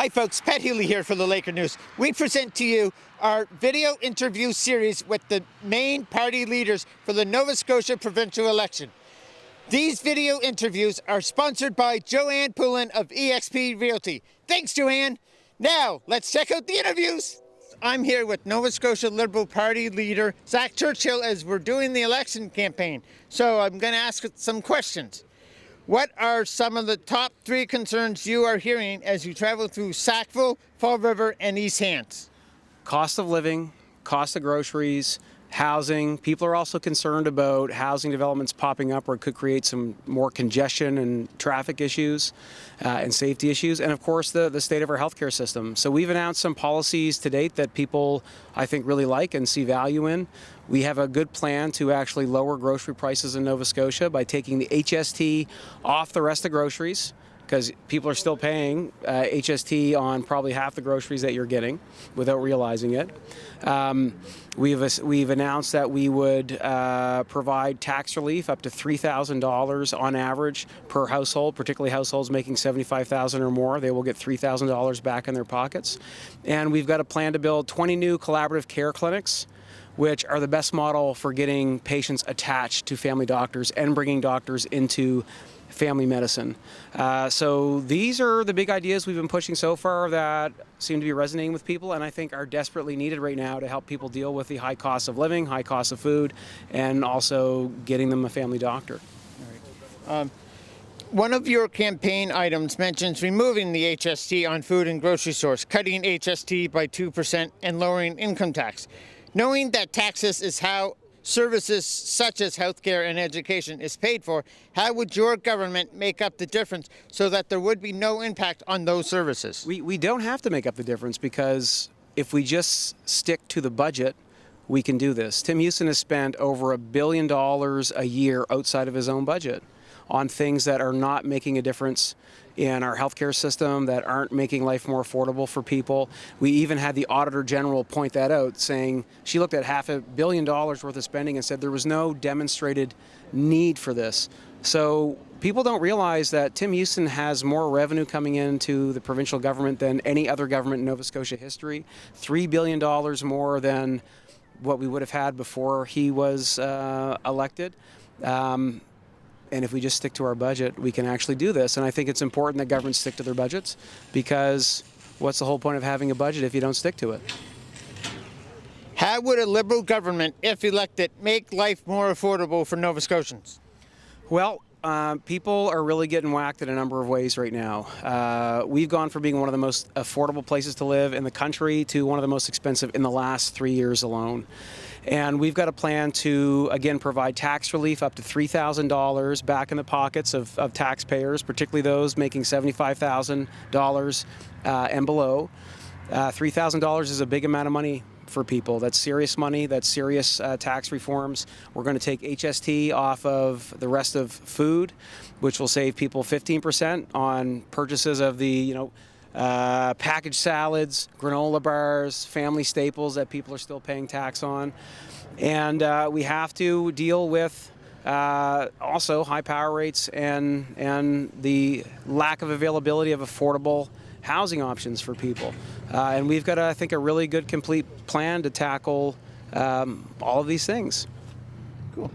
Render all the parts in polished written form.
Hi folks, Pat Healy here for the Laker News. We present to you our video interview series with the main party leaders for the Nova Scotia provincial election. These video interviews are sponsored by Joanne Poulin of eXp Realty. Thanks, Joanne. Now, let's check out the interviews. I'm here with Nova Scotia Liberal Party leader Zach Churchill as we're doing the election campaign. So I'm going to ask some questions. What are some of the top 3 concerns you are hearing as you travel through Sackville, Fall River, and East Hants? Cost of living, cost of groceries, housing. People are also concerned about housing developments popping up where it could create some more congestion and traffic issues and safety issues. And of course, the state of our healthcare system. So we've announced some policies to date that people, I think, really like and see value in. We have a good plan to actually lower grocery prices in Nova Scotia by taking the HST off the rest of groceries, because people are still paying HST on probably half the groceries that you're getting without realizing it. We've announced that we would provide tax relief up to $3,000 on average per household, particularly households making $75,000 or more. They will get $3,000 back in their pockets. And we've got a plan to build 20 new collaborative care clinics, which are the best model for getting patients attached to family doctors and bringing doctors into family medicine. So these are the big ideas we've been pushing so far that seem to be resonating with people, and I think are desperately needed right now to help people deal with the high cost of living, high cost of food, and also getting them a family doctor. All right. One of your campaign items mentions removing the HST on food and grocery stores, cutting HST by 2% and lowering income tax. Knowing that taxes is how services such as healthcare and education is paid for, how would your government make up the difference so that there would be no impact on those services? We don't have to make up the difference, because if we just stick to the budget, we can do this. Tim Houston has spent over $1 billion a year outside of his own budget on things that are not making a difference in our healthcare system, that aren't making life more affordable for people. We even had the Auditor General point that out, saying she looked at $500 million worth of spending and said there was no demonstrated need for this. So people don't realize that Tim Houston has more revenue coming into the provincial government than any other government in Nova Scotia history, $3 billion more than what we would have had before he was elected. And if we just stick to our budget, we can actually do this. And I think it's important that governments stick to their budgets, because what's the whole point of having a budget if you don't stick to it? How would a Liberal government, if elected, make life more affordable for Nova Scotians? Well, people are really getting whacked in a number of ways right now. We've gone from being one of the most affordable places to live in the country to one of the most expensive in the last 3 years alone. And we've got a plan to, again, provide tax relief up to $3,000 back in the pockets of taxpayers, particularly those making $75,000 and below. $3,000 is a big amount of money for people. That's serious money. That's serious tax reforms. We're going to take HST off of the rest of food, which will save people 15% on purchases of the, packaged salads, granola bars, family staples that people are still paying tax on. And we have to deal with also high power rates and the lack of availability of affordable housing options for people. And we've got, I think, a really good complete plan to tackle all of these things. Cool.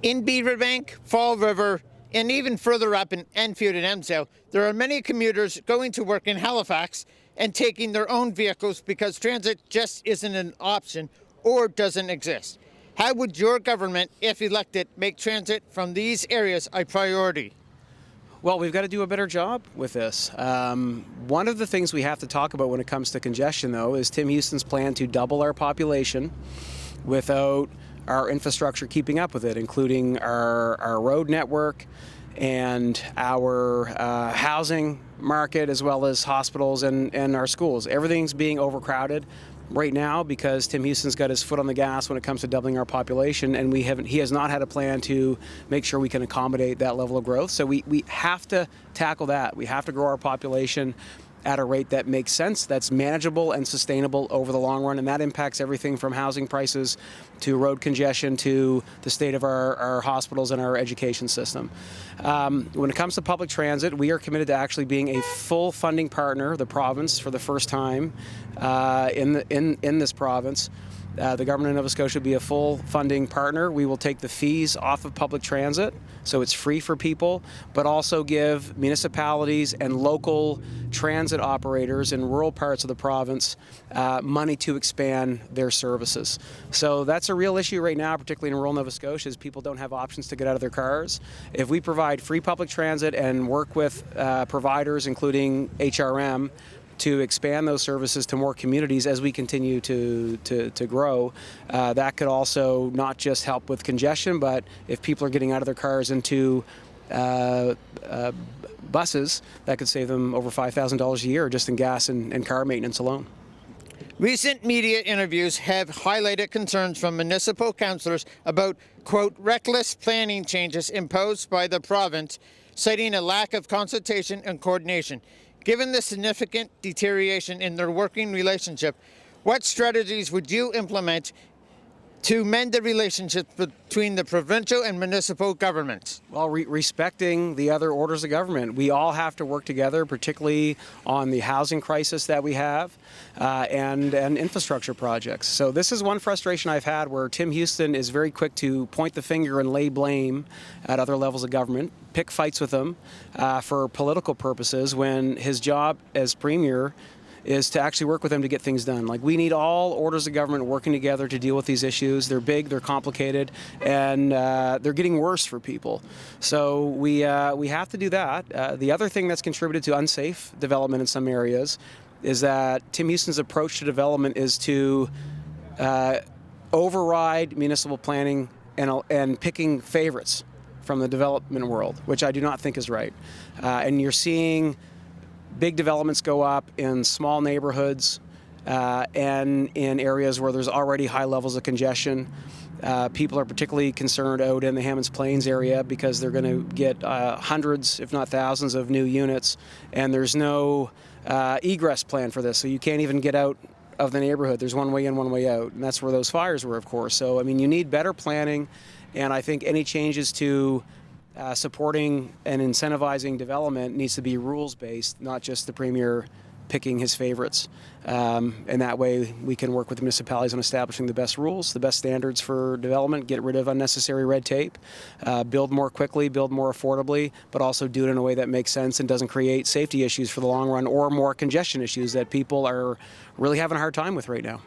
In Beaverbank, Fall River, and even further up in Enfield and Emsdale, there are many commuters going to work in Halifax and taking their own vehicles because transit just isn't an option or doesn't exist. How would your government, if elected, make transit from these areas a priority? Well, we've got to do a better job with this. One of the things we have to talk about when it comes to congestion, though, is Tim Houston's plan to double our population without our infrastructure keeping up with it, including our road network and our housing market, as well as hospitals and our schools. Everything's being overcrowded right now because Tim Houston's got his foot on the gas when it comes to doubling our population, and he has not had a plan to make sure we can accommodate that level of growth. So we have to tackle that. We have to grow our population at a rate that makes sense, that's manageable and sustainable over the long run, and that impacts everything from housing prices to road congestion to the state of our hospitals and our education system. When it comes to public transit, we are committed to actually being a full funding partner, the province, for the first time in this province. The government of Nova Scotia will be a full funding partner. We will take the fees off of public transit, so it's free for people, but also give municipalities and local transit operators in rural parts of the province money to expand their services. So that's a real issue right now, particularly in rural Nova Scotia, is people don't have options to get out of their cars. If we provide free public transit and work with providers, including HRM, to expand those services to more communities as we continue to grow. That could also not just help with congestion, but if people are getting out of their cars into buses, that could save them over $5,000 a year just in gas and car maintenance alone. Recent media interviews have highlighted concerns from municipal councillors about, quote, reckless planning changes imposed by the province, citing a lack of consultation and coordination. Given the significant deterioration in their working relationship, what strategies would you implement to mend the relationship between the provincial and municipal governments? Well, respecting the other orders of government. We all have to work together, particularly on the housing crisis that we have and infrastructure projects. So this is one frustration I've had, where Tim Houston is very quick to point the finger and lay blame at other levels of government, pick fights with them for political purposes, when his job as Premier is to actually work with them to get things done. Like, we need all orders of government working together to deal with these issues. They're big, they're complicated, and they're getting worse for people. So we have to do that. The other thing that's contributed to unsafe development in some areas is that Tim Houston's approach to development is to override municipal planning and picking favorites from the development world, which I do not think is right. And you're seeing big developments go up in small neighborhoods and in areas where there's already high levels of congestion. People are particularly concerned out in the Hammonds Plains area because they're going to get hundreds, if not thousands, of new units, and there's no egress plan for this, so you can't even get out of the neighborhood. There's one way in, one way out, and that's where those fires were, of course. So, I mean, you need better planning, and I think any changes to supporting and incentivizing development needs to be rules-based, not just the Premier picking his favorites. And that way we can work with municipalities on establishing the best rules, the best standards for development, get rid of unnecessary red tape, build more quickly, build more affordably, but also do it in a way that makes sense and doesn't create safety issues for the long run or more congestion issues that people are really having a hard time with right now.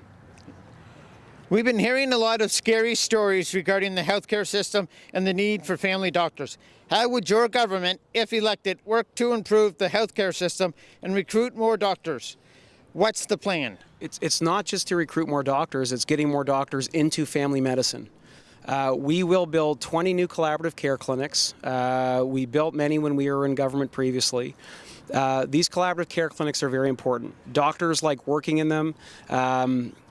We've been hearing a lot of scary stories regarding the healthcare system and the need for family doctors. How would your government, if elected, work to improve the healthcare system and recruit more doctors? What's the plan? It's not just to recruit more doctors, it's getting more doctors into family medicine. We will build 20 new collaborative care clinics. We built many when we were in government previously. These collaborative care clinics are very important. Doctors like working in them.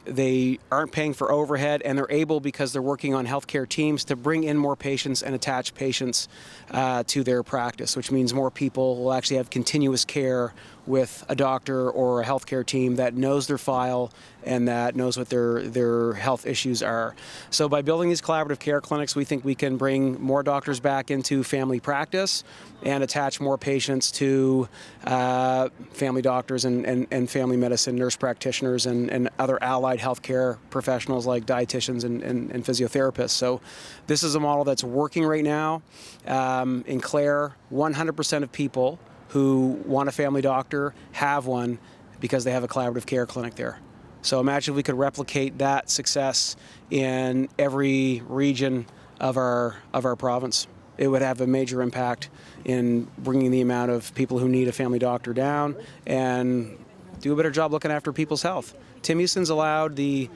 They aren't paying for overhead, and they're able, because they're working on healthcare teams, to bring in more patients and attach patients to their practice, which means more people will actually have continuous care with a doctor or a healthcare team that knows their file and that knows what their health issues are. So by building these collaborative care clinics, we think we can bring more doctors back into family practice and attach more patients to family doctors and family medicine, nurse practitioners, and other allied healthcare professionals like dietitians and physiotherapists. So this is a model that's working right now. In Clare, 100% of people who want a family doctor have one because they have a collaborative care clinic there. So imagine if we could replicate that success in every region of our province. It would have a major impact in bringing the amount of people who need a family doctor down and do a better job looking after people's health. Tim Houston's allowed the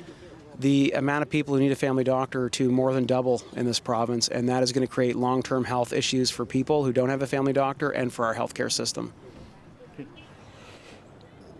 amount of people who need a family doctor to more than double in this province, and that is going to create long-term health issues for people who don't have a family doctor and for our healthcare system.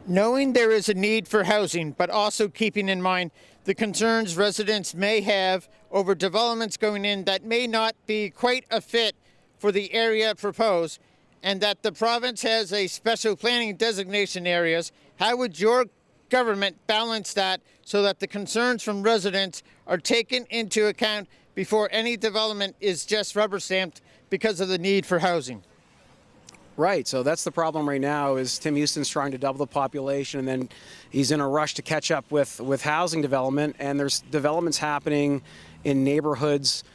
Knowing there is a need for housing, but also keeping in mind the concerns residents may have over developments going in that may not be quite a fit for the area proposed, and that the province has a special planning designation areas. How would your government balance that so that the concerns from residents are taken into account before any development is just rubber stamped because of the need for housing? Right, so that's the problem right now is Tim Houston's trying to double the population, and then he's in a rush to catch up with housing development, and there's developments happening in neighborhoods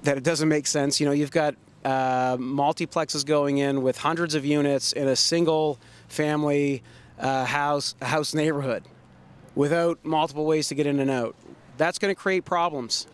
that it doesn't make sense. You know, you've got multiplexes going in with hundreds of units in a single family house neighborhood without multiple ways to get in and out. That's going to create problems.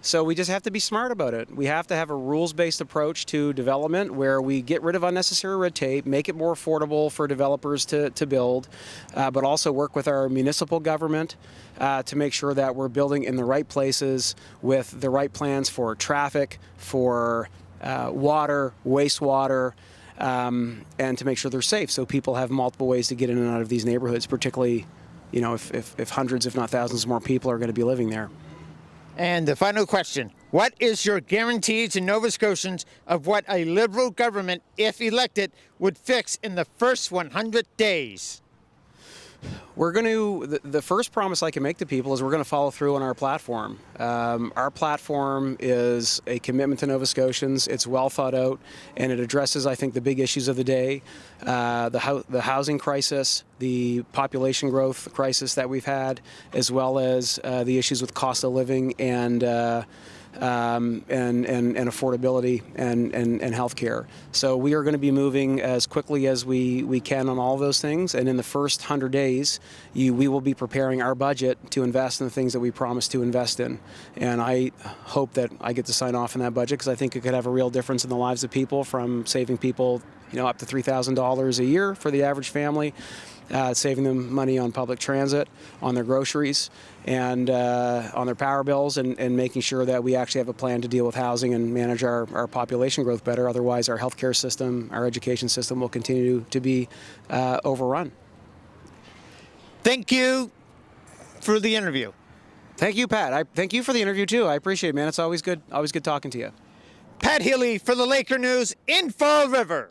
So we just have to be smart about it. We have to have a rules-based approach to development where we get rid of unnecessary red tape, make it more affordable for developers to build, but also work with our municipal government to make sure that we're building in the right places with the right plans for traffic, for water, wastewater, and to make sure they're safe so people have multiple ways to get in and out of these neighborhoods, particularly, you know, if hundreds, if not thousands more people are going to be living there. And the final question, what is your guarantee to Nova Scotians of what a Liberal government, if elected, would fix in the first 100 days? We're going to, the first promise I can make to people is we're going to follow through on our platform. Our platform is a commitment to Nova Scotians. It's well thought out, and it addresses, I think, the big issues of the day, the housing crisis, the population growth crisis that we've had, as well as the issues with cost of living and affordability and healthcare. So we are going to be moving as quickly as we can on all of those things. And in the first 100 days, we will be preparing our budget to invest in the things that we promised to invest in. And I hope that I get to sign off on that budget because I think it could have a real difference in the lives of people, from saving people, you know, up to $3,000 a year for the average family, saving them money on public transit, on their groceries, and on their power bills, and making sure that we actually have a plan to deal with housing and manage our population growth better. Otherwise, our healthcare system, our education system will continue to be overrun. Thank you for the interview. Thank you, Pat. Thank you for the interview, too. I appreciate it, man. It's always good talking to you. Pat Healy for the Laker News in Fall River.